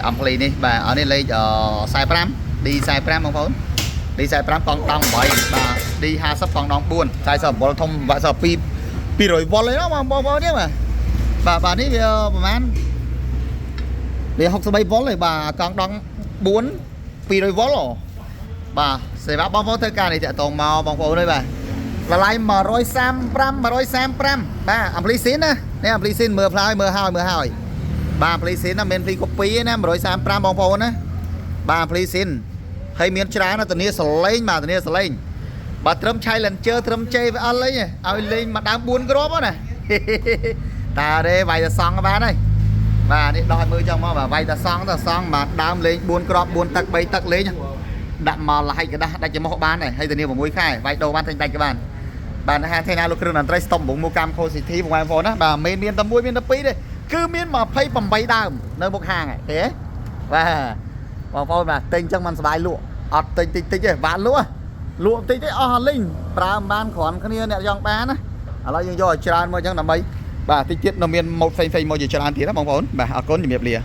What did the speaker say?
អំភ្លីនេះបាទអត់នេះលេខ45 D 45បងប្អូន D 45កង់ដង8បាទ D 50កង់ដង4 49ធំវាក់ស200 វ៉ុលឯណោះបងប្អូននេះបាទនេះវាប្រហែលវា63 វ៉ុលឯបាទកង់ដង4 200 វ៉ុលបាទសេវាបងប្អូនធ្វើការនេះតាក់ទងមកបងប្អូនអើយបាទតម្លៃ135បាទអំភ្លីស៊ីនណានេះអំភ្លីស៊ីនមើលផ្លាយមើលហើយបាទអំភ្លីស៊ីនណាមានភ្លីកូពីណា135បងប្អូនណាបាទអំភ្លីស៊ីនហើយមានច្រើនណាធានាសលេងបាទធានាសលេងបាទត្រឹម Challenger ត្រឹម JVL អីឲ្យលេងមកដើម4គ្រាប់ណាតារេវាយតែសង់បានហើយបាទនេះដោះឲ្យមើលចឹងមកបាទវាយតែសង់បាទដើមលេង4គ្រាប់4ទឹក3ទឹកលេងដាក់មកលហើយกระดาษដាច់ចំហបានហើយធានា6ខែវាយដូរបានតែដាច់ក៏បានបាទហាថ្ងៃណាលោកគ្រឿងតន្ត្រីស្តុំបងមកកម្ម Cosity បងប្អូនណាបាទមានតែ1មានតែ2ទេគឺមាន28ដើមនៅមុខហាងទេបាទបងប្អូនបាទទិញចឹងមិនសบายលក់អត់ទិញតិចទេបាទលក់តិចទេអស់លីងប្រើបានគ្រាន់គ្នាអ្នកចង់បានណាឥឡូវយើងយកឲ្យច្រើនមកចឹងដើម្បីបាទតិចទៀតនៅមានម៉ូតផ្សេងៗមកជាច្រើនទៀតណាបងប្អូនបាទអរគុណជំរាបលា